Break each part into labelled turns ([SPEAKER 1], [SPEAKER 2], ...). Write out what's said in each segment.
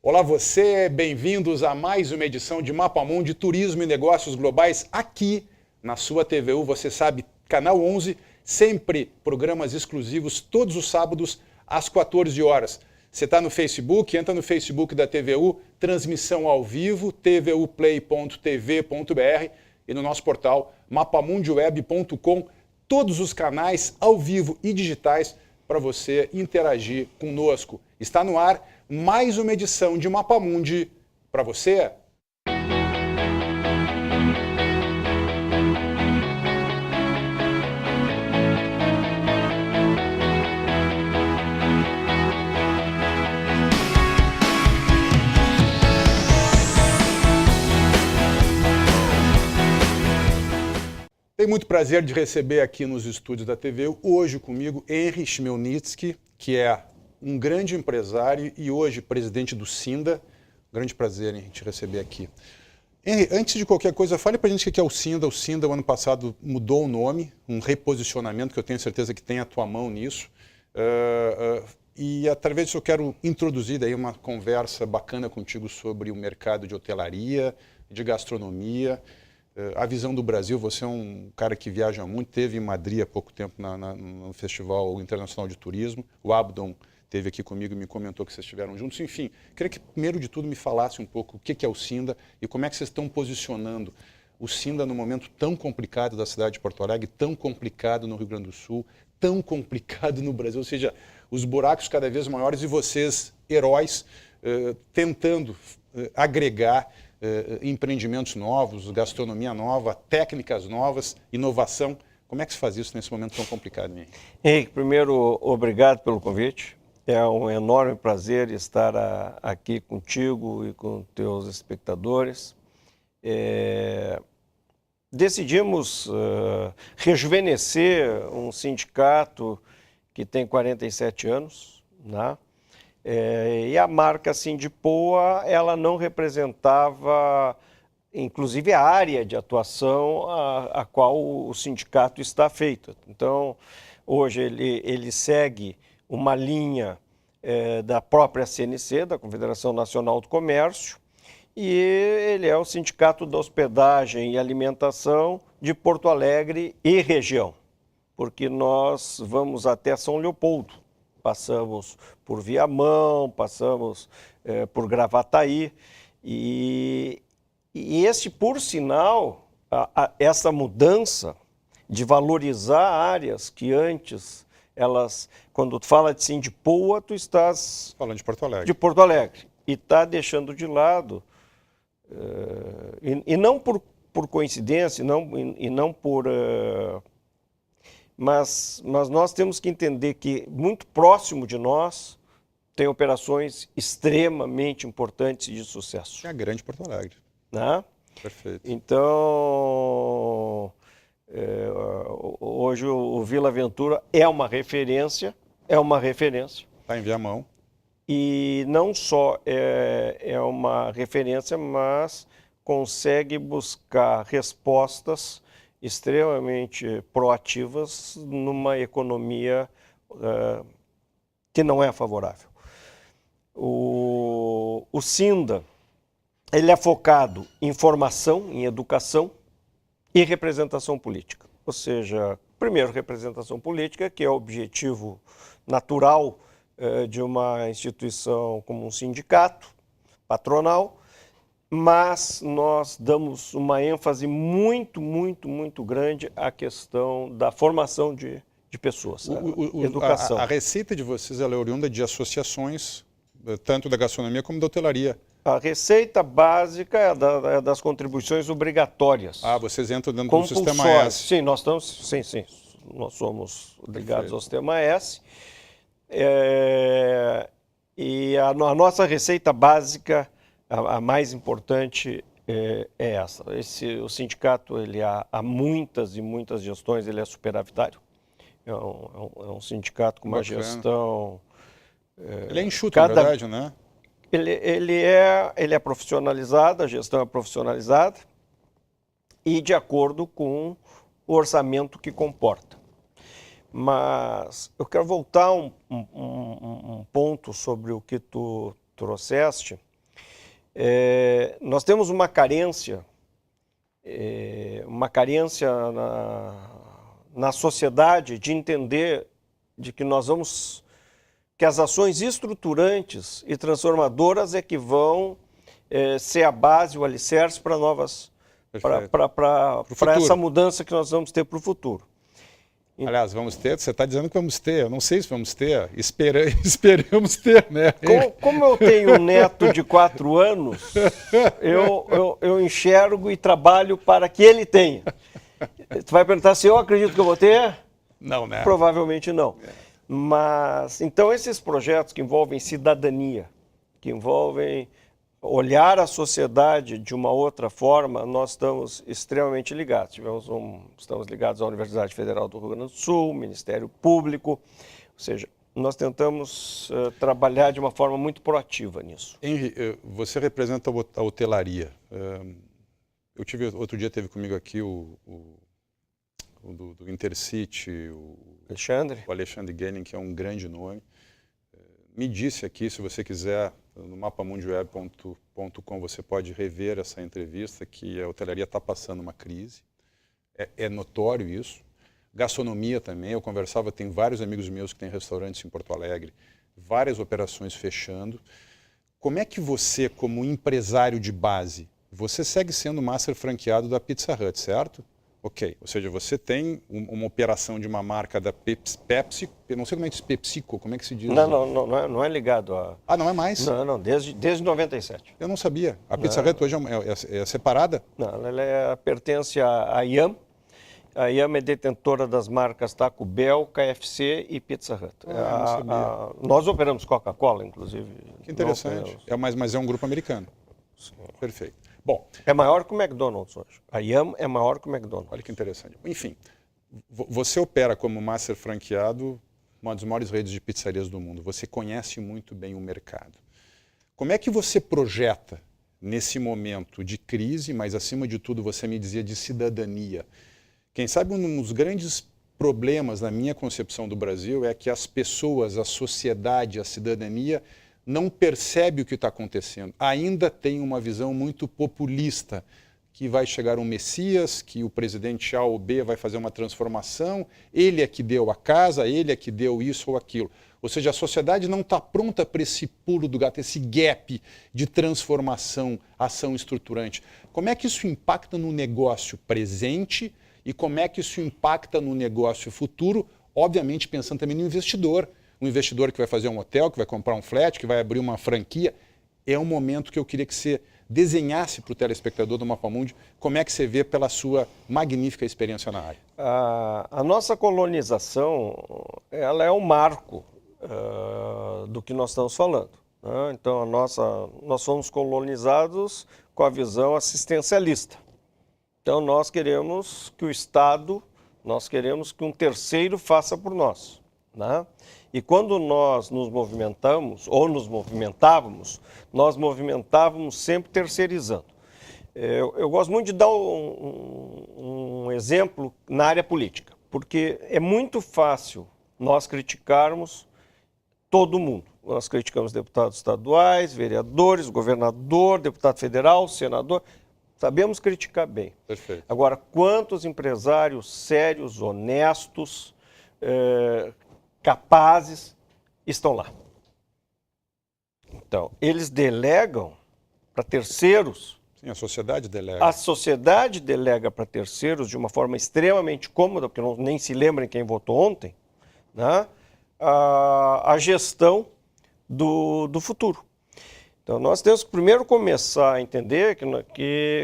[SPEAKER 1] Olá você, bem-vindos a mais uma edição de Mapa Mundi Turismo e Negócios Globais aqui na sua TVU, você sabe, Canal 11, sempre programas exclusivos todos os sábados às 14 horas. Você está no Facebook, entra no Facebook da TVU, transmissão ao vivo, tvuplay.tv.br e no nosso portal mapamundiweb.com, todos os canais ao vivo e digitais para você interagir conosco. Está no ar mais uma edição de Mapa Mundi para você. Tenho muito prazer de receber aqui nos estúdios da TV, hoje comigo, Henry Chmielnicki, que é um grande empresário e hoje presidente do Cinda. Grande prazer em te receber aqui. Henry, antes de qualquer coisa, fale pra gente o que é o Cinda. O Cinda, o ano passado, mudou o nome, um reposicionamento, que eu tenho certeza que tem a tua mão nisso. E através disso eu quero introduzir daí uma conversa bacana contigo sobre o mercado de hotelaria, de gastronomia, a visão do Brasil. Você é um cara que viaja muito, esteve em Madrid há pouco tempo no Festival Internacional de Turismo. O Abdon esteve aqui comigo e me comentou que vocês estiveram juntos. Enfim, queria que primeiro de tudo me falasse um pouco o que é o Cinda e como é que vocês estão posicionando o Cinda no momento tão complicado da cidade de Porto Alegre, tão complicado no Rio Grande do Sul, tão complicado no Brasil, ou seja, os buracos cada vez maiores e vocês, heróis, tentando agregar empreendimentos novos, gastronomia nova, técnicas novas, inovação. Como é que se faz isso nesse momento tão complicado, Henrique?
[SPEAKER 2] Henrique, primeiro, obrigado pelo convite. É um enorme prazer estar aqui contigo e com teus espectadores. Decidimos rejuvenescer um sindicato que tem 47 anos, né? E a marca Sindipoa, ela não representava, inclusive, a área de atuação a qual o sindicato está feito. Então, hoje ele segue uma linha da própria CNC, da Confederação Nacional do Comércio, e ele é o Sindicato da Hospedagem e Alimentação de Porto Alegre e região, porque nós vamos até São Leopoldo. Passamos por Viamão, passamos por Gravataí, e esse, por sinal, essa mudança de valorizar áreas que antes, elas, quando tu fala de Sindipoa, tu estás
[SPEAKER 1] falando de Porto Alegre.
[SPEAKER 2] De Porto Alegre, e está deixando de lado, e não por coincidência, e não por... Mas nós temos que entender que muito próximo de nós tem operações extremamente importantes e de sucesso.
[SPEAKER 1] É a grande Porto Alegre.
[SPEAKER 2] Né?
[SPEAKER 1] Perfeito.
[SPEAKER 2] Então, hoje o Vila Aventura é uma referência.
[SPEAKER 1] Está em Viamão.
[SPEAKER 2] E não só é uma referência, mas consegue buscar respostas extremamente proativas numa economia que não é favorável. O Cinda, ele é focado em formação, em educação e representação política. Ou seja, primeiro, representação política, que é o objetivo natural de uma instituição como um sindicato patronal, mas nós damos uma ênfase muito grande à questão da formação de pessoas, educação.
[SPEAKER 1] A receita de vocês ela é oriunda de associações, tanto da gastronomia como da hotelaria.
[SPEAKER 2] A receita básica é das contribuições obrigatórias.
[SPEAKER 1] Ah, vocês entram dentro do Sistema S.
[SPEAKER 2] Sim, nós somos ligados ao Sistema S. E a nossa receita básica, a mais importante, é essa. O sindicato, ele há muitas e muitas gestões, ele é superavitário. É um sindicato com uma gestão...
[SPEAKER 1] Ele é enxuto, na verdade, né?
[SPEAKER 2] Ele é profissionalizado, a gestão é profissionalizada e de acordo com o orçamento que comporta. Mas eu quero voltar um ponto sobre o que tu trouxeste, Nós temos uma carência na sociedade de entender de que que as ações estruturantes e transformadoras é que vão ser a base, o alicerce para para essa mudança que nós vamos ter para o futuro.
[SPEAKER 1] Aliás, vamos ter? Você está dizendo que vamos ter. Eu não sei se vamos ter. Esperamos ter, né?
[SPEAKER 2] Como eu tenho um neto de 4 anos, eu enxergo e trabalho para que ele tenha. Tu vai perguntar se eu acredito que eu vou ter?
[SPEAKER 1] Não, né?
[SPEAKER 2] Provavelmente não. Mas, então, esses projetos que envolvem cidadania, que envolvem olhar a sociedade de uma outra forma, nós estamos extremamente ligados. Estamos ligados à Universidade Federal do Rio Grande do Sul, Ministério Público, ou seja, nós tentamos trabalhar de uma forma muito proativa nisso.
[SPEAKER 1] Henry, você representa a hotelaria. Outro dia teve comigo aqui o do Intercity, o Alexandre Guenin, que é um grande nome. Me disse aqui, se você quiser, no mapamundioWeb.com você pode rever essa entrevista, que a hotelaria está passando uma crise. É notório isso. Gastronomia também, eu conversava, tem vários amigos meus que têm restaurantes em Porto Alegre, várias operações fechando. Como é que você, como empresário de base, você segue sendo master franqueado da Pizza Hut, certo? Ok, ou seja, você tem uma operação de uma marca da Pepsi, eu não sei como é que diz PepsiCo, como é que se diz?
[SPEAKER 2] Não é ligado a...
[SPEAKER 1] Ah, não é mais?
[SPEAKER 2] Não, desde 97.
[SPEAKER 1] Eu não sabia. A Pizza Hut hoje é separada?
[SPEAKER 2] Não, ela pertence à IAM. A IAM é detentora das marcas Taco Bell, KFC e Pizza Hut. Nós operamos Coca-Cola, inclusive.
[SPEAKER 1] Que interessante. Mas é um grupo americano.
[SPEAKER 2] Sim.
[SPEAKER 1] Perfeito. Bom,
[SPEAKER 2] é maior que o McDonald's hoje. A IAM é maior que o McDonald's.
[SPEAKER 1] Olha que interessante. Enfim, você opera como master franqueado uma das maiores redes de pizzarias do mundo. Você conhece muito bem o mercado. Como é que você projeta nesse momento de crise, mas acima de tudo você me dizia de cidadania? Quem sabe um dos grandes problemas na minha concepção do Brasil é que as pessoas, a sociedade, a cidadania não percebe o que está acontecendo. Ainda tem uma visão muito populista, que vai chegar um Messias, que o presidente A ou B vai fazer uma transformação, ele é que deu a casa, ele é que deu isso ou aquilo. Ou seja, a sociedade não está pronta para esse pulo do gato, esse gap de transformação, ação estruturante. Como é que isso impacta no negócio presente e como é que isso impacta no negócio futuro? Obviamente pensando também no investidor. Um investidor que vai fazer um hotel, que vai comprar um flat, que vai abrir uma franquia. É um momento que eu queria que você desenhasse para o telespectador do Mapamundi como é que você vê pela sua magnífica experiência na área.
[SPEAKER 2] A nossa colonização, ela é um marco do que nós estamos falando. Né? Então, nós fomos colonizados com a visão assistencialista. Então, nós queremos que o Estado, nós queremos que um terceiro faça por nós. Né? E quando nós nos movimentamos, ou nos movimentávamos, nós movimentávamos sempre terceirizando. Eu gosto muito de dar um exemplo na área política, porque é muito fácil nós criticarmos todo mundo. Nós criticamos deputados estaduais, vereadores, governador, deputado federal, senador. Sabemos criticar bem.
[SPEAKER 1] Perfeito.
[SPEAKER 2] Agora, quantos empresários sérios, honestos, capazes estão lá? Então, eles delegam para terceiros.
[SPEAKER 1] Sim, a sociedade delega.
[SPEAKER 2] A sociedade delega para terceiros de uma forma extremamente cômoda, porque nem se lembrem quem votou ontem, né? A gestão do futuro. Então, nós temos que primeiro começar a entender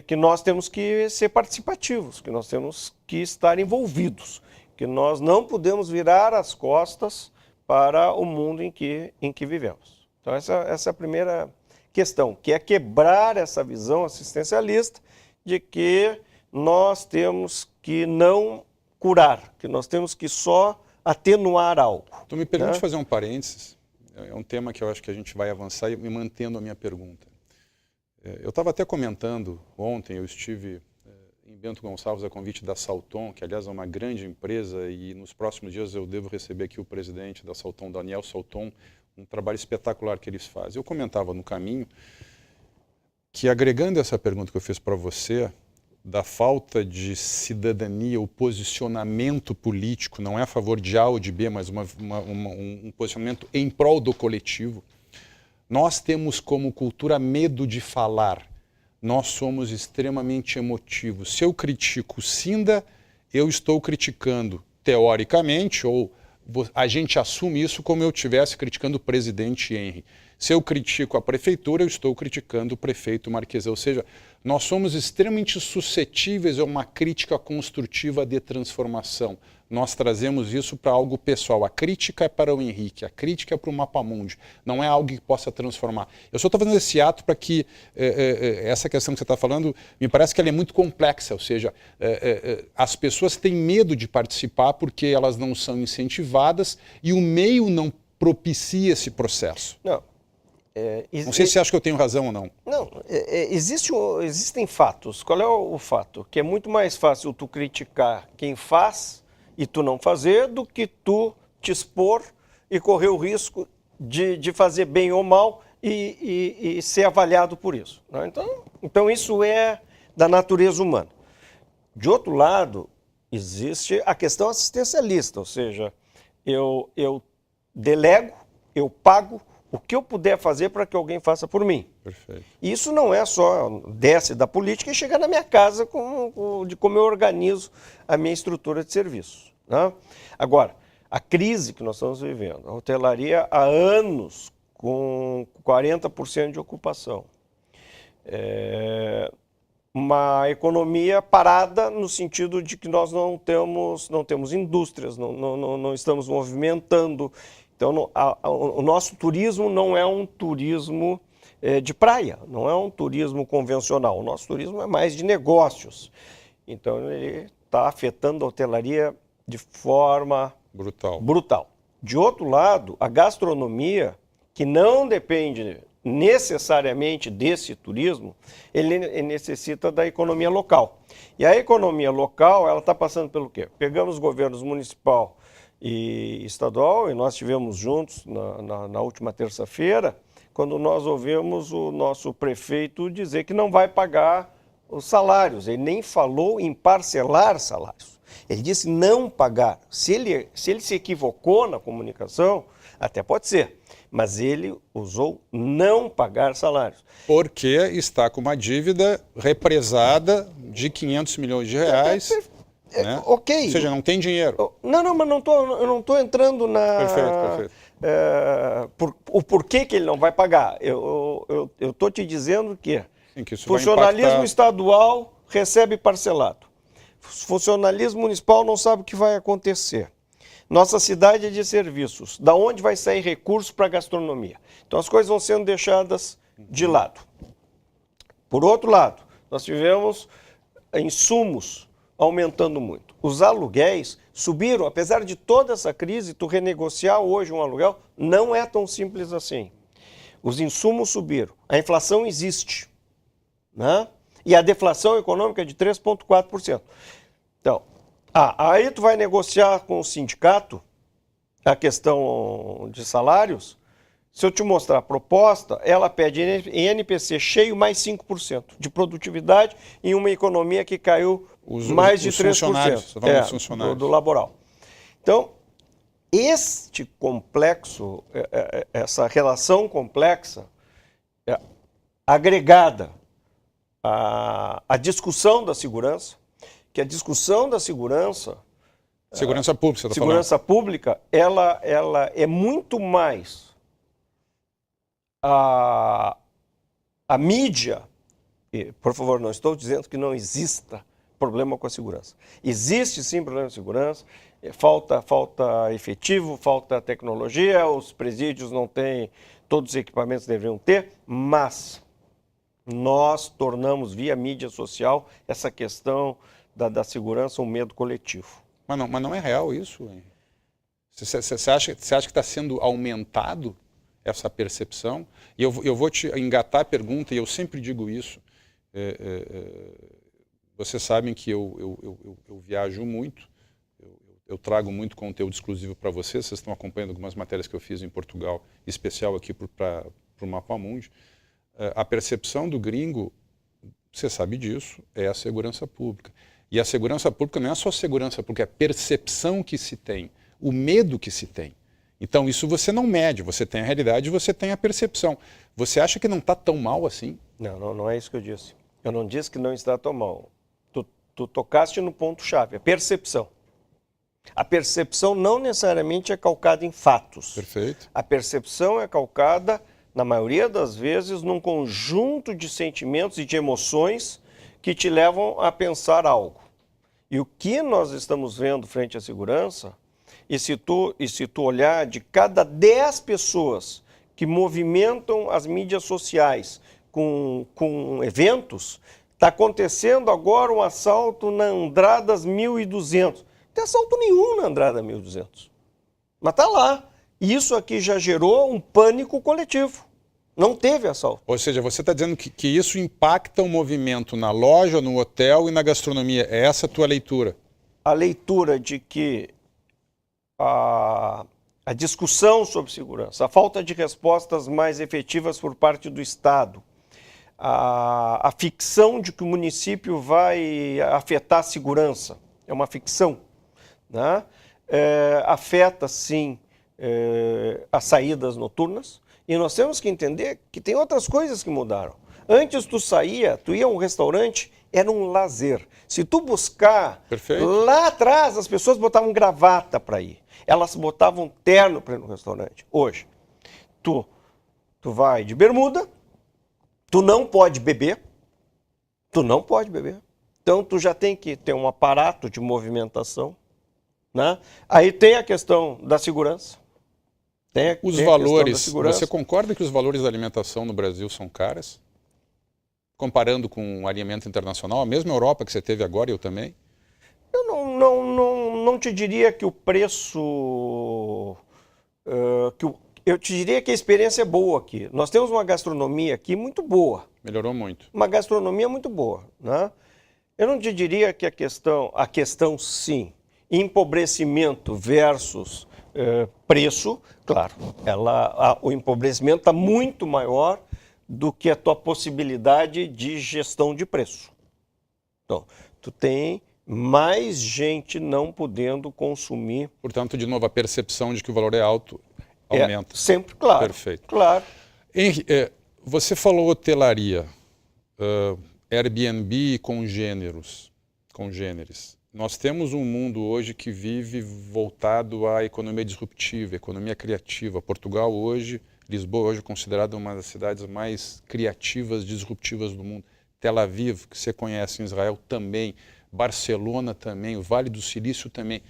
[SPEAKER 2] que nós temos que ser participativos, que nós temos que estar envolvidos, que nós não podemos virar as costas para o mundo em que vivemos. Então, essa é a primeira questão, que é quebrar essa visão assistencialista de que nós temos que não curar, que nós temos que só atenuar algo.
[SPEAKER 1] Então, me permite fazer um parênteses. É um tema que eu acho que a gente vai avançar e me mantendo a minha pergunta. Eu estava até comentando ontem, eu estive em Bento Gonçalves a convite da Salton, que aliás é uma grande empresa, e nos próximos dias eu devo receber aqui o presidente da Salton, Daniel Salton, um trabalho espetacular que eles fazem. Eu comentava no caminho, que, agregando essa pergunta que eu fiz para você, da falta de cidadania, o posicionamento político, não é a favor de A ou de B, mas um posicionamento em prol do coletivo, nós temos como cultura medo de falar. Nós somos extremamente emotivos. Se eu critico o Sinda, eu estou criticando teoricamente, ou a gente assume isso como eu estivesse criticando o presidente Henry. Se eu critico a prefeitura, eu estou criticando o prefeito Marquesã. Ou seja, nós somos extremamente suscetíveis a uma crítica construtiva de transformação. Nós trazemos isso para algo pessoal. A crítica é para o Henrique, a crítica é para o Mapamundi. Não é algo que possa transformar. Eu só estou fazendo esse ato para que essa questão que você está falando, me parece que ela é muito complexa. Ou seja, as pessoas têm medo de participar porque elas não são incentivadas e o meio não propicia esse processo.
[SPEAKER 2] Não.
[SPEAKER 1] Não sei se você acha que eu tenho razão ou não.
[SPEAKER 2] Não, existem fatos. Qual é o fato? Que é muito mais fácil tu criticar quem faz e tu não fazer do que tu te expor e correr o risco de fazer bem ou mal e ser avaliado por isso. Né? Então isso é da natureza humana. De outro lado, existe a questão assistencialista, ou seja, eu delego, eu pago o que eu puder fazer para que alguém faça por mim.
[SPEAKER 1] Perfeito.
[SPEAKER 2] Isso não é só desce da política e chega na minha casa de como eu organizo a minha estrutura de serviços. Né? Agora, a crise que nós estamos vivendo, a hotelaria há anos com 40% de ocupação. Uma economia parada no sentido de que nós não temos indústrias, não estamos movimentando. Então, o nosso turismo não é um turismo de praia, não é um turismo convencional. O nosso turismo é mais de negócios. Então, ele está afetando a hotelaria de forma brutal. De outro lado, a gastronomia, que não depende necessariamente desse turismo, ele necessita da economia local. E a economia local, ela está passando pelo quê? Pegamos governos municipal e estadual, e nós estivemos juntos na última terça-feira, quando nós ouvimos o nosso prefeito dizer que não vai pagar os salários. Ele nem falou em parcelar salários. Ele disse não pagar. Se ele se equivocou na comunicação, até pode ser, mas ele usou não pagar salários.
[SPEAKER 1] Porque está com uma dívida represada de 500 milhões de reais. Né?
[SPEAKER 2] Ok.
[SPEAKER 1] Ou seja, não tem dinheiro.
[SPEAKER 2] Não, mas eu não estou entrando na...
[SPEAKER 1] Perfeito.
[SPEAKER 2] O porquê que ele não vai pagar. Eu estou te dizendo que,
[SPEAKER 1] sim, que isso
[SPEAKER 2] funcionalismo estadual recebe parcelado. Funcionalismo municipal não sabe o que vai acontecer. Nossa cidade é de serviços. Da onde vai sair recursos para a gastronomia? Então as coisas vão sendo deixadas de lado. Por outro lado, nós tivemos insumos aumentando muito. Os aluguéis subiram, apesar de toda essa crise, tu renegociar hoje um aluguel não é tão simples assim. Os insumos subiram, a inflação existe, né? E a deflação econômica é de 3,4%. Então, aí tu vai negociar com o sindicato a questão de salários. Se eu te mostrar a proposta, ela pede em NPC cheio mais 5% de produtividade em uma economia que caiu mais de 3% do laboral. Então, este complexo, essa relação complexa, agregada à discussão da segurança, que a discussão da segurança
[SPEAKER 1] pública,
[SPEAKER 2] segurança pública, ela é muito mais a mídia, e, por favor, não estou dizendo que não exista problema com a segurança. Existe sim problema de segurança, falta efetivo, falta tecnologia, os presídios não têm todos os equipamentos que deveriam ter, mas nós tornamos via mídia social essa questão da segurança um medo coletivo.
[SPEAKER 1] Mas não é real isso, hein? Você acha que está sendo aumentado essa percepção? E eu vou te engatar a pergunta, e eu sempre digo isso. Vocês sabem que eu viajo muito, eu trago muito conteúdo exclusivo para vocês. Vocês estão acompanhando algumas matérias que eu fiz em Portugal, especial aqui para o Mapamundi. A percepção do gringo, você sabe disso, é a segurança pública. E a segurança pública não é só segurança pública, é a percepção que se tem, o medo que se tem. Então isso você não mede, você tem a realidade e você tem a percepção. Você acha que não está tão mal assim?
[SPEAKER 2] Não é isso que eu disse. Eu não disse que não está tão mal. Tu tocaste no ponto-chave, a percepção. A percepção não necessariamente é calcada em fatos.
[SPEAKER 1] Perfeito.
[SPEAKER 2] A percepção é calcada, na maioria das vezes, num conjunto de sentimentos e de emoções que te levam a pensar algo. E o que nós estamos vendo frente à segurança, e se tu olhar de cada 10 pessoas que movimentam as mídias sociais com eventos, está acontecendo agora um assalto na Andradas 1200. Não tem assalto nenhum na Andrada 1200. Mas está lá. Isso aqui já gerou um pânico coletivo. Não teve assalto.
[SPEAKER 1] Ou seja, você está dizendo que isso impacta o movimento na loja, no hotel e na gastronomia. É essa a tua leitura?
[SPEAKER 2] A leitura de que a discussão sobre segurança, a falta de respostas mais efetivas por parte do Estado, a ficção de que o município vai afetar a segurança, é uma ficção, né? Afeta, sim, as saídas noturnas, e nós temos que entender que tem outras coisas que mudaram. Antes tu ia a um restaurante, era um lazer. Se tu buscar,
[SPEAKER 1] Perfeito.
[SPEAKER 2] Lá atrás as pessoas botavam gravata para ir. Elas botavam terno para ir no restaurante. Hoje, tu vai de bermuda, tu não pode beber, Então tu já tem que ter um aparato de movimentação, né? Aí tem a questão da segurança.
[SPEAKER 1] Os valores, você concorda que os valores da alimentação no Brasil são caros? Comparando com o alimento internacional, a mesma Europa que você teve agora e eu também?
[SPEAKER 2] Eu não te diria que o preço... eu te diria que a experiência é boa aqui. Nós temos uma gastronomia aqui muito boa.
[SPEAKER 1] Melhorou muito.
[SPEAKER 2] Uma gastronomia muito boa, né? Eu não te diria que a questão sim, empobrecimento versus preço, claro, o empobrecimento está muito maior do que a tua possibilidade de gestão de preço. Então, tu tem mais gente não podendo consumir.
[SPEAKER 1] Portanto, de novo, a percepção de que o valor é alto aumenta.
[SPEAKER 2] Sempre, claro.
[SPEAKER 1] Perfeito.
[SPEAKER 2] Claro.
[SPEAKER 1] Henri, você falou hotelaria, Airbnb e congêneres. Nós temos um mundo hoje que vive voltado à economia disruptiva, economia criativa. Portugal hoje, Lisboa hoje é considerada uma das cidades mais criativas, disruptivas do mundo. Tel Aviv, que você conhece em Israel também, Barcelona também, o Vale do Silício também.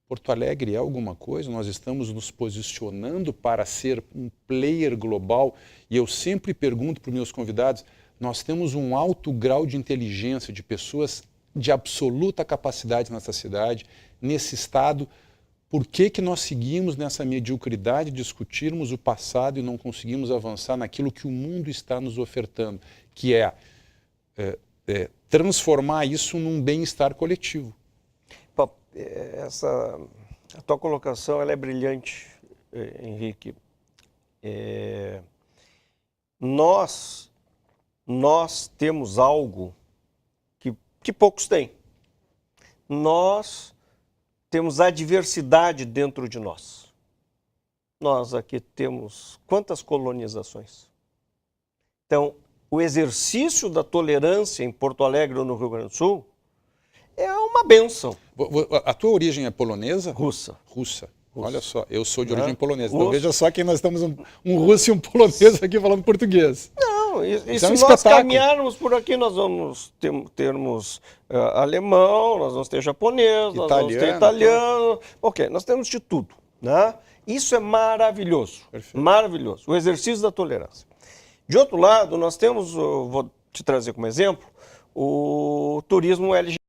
[SPEAKER 1] Porto Alegre é alguma coisa? Nós estamos nos posicionando para ser um player global e eu sempre pergunto para os meus convidados, nós temos um alto grau de inteligência de pessoas de absoluta capacidade nessa cidade, nesse estado. Por que nós seguimos nessa mediocridade de discutirmos o passado e não conseguimos avançar naquilo que o mundo está nos ofertando, que é transformar isso num bem-estar coletivo?
[SPEAKER 2] A tua colocação ela é brilhante, Henrique. Nós temos algo que poucos têm. Nós temos a diversidade dentro de nós. Nós aqui temos quantas colonizações? Então, o exercício da tolerância em Porto Alegre ou no Rio Grande do Sul é uma bênção.
[SPEAKER 1] A tua origem é polonesa?
[SPEAKER 2] Russa.
[SPEAKER 1] Russa. Olha só, eu sou de origem polonesa.
[SPEAKER 2] Russo.
[SPEAKER 1] Então veja só que nós estamos um russo e um polonês aqui falando português.
[SPEAKER 2] Não, e
[SPEAKER 1] Isso
[SPEAKER 2] se nós caminharmos por aqui, nós vamos termos alemão, nós vamos ter japonês, nós vamos ter italiano. Ok, nós temos de tudo, né? Isso é maravilhoso.
[SPEAKER 1] Perfeito.
[SPEAKER 2] Maravilhoso. O exercício da tolerância. De outro lado, nós temos, vou te trazer como exemplo, o turismo LGBT.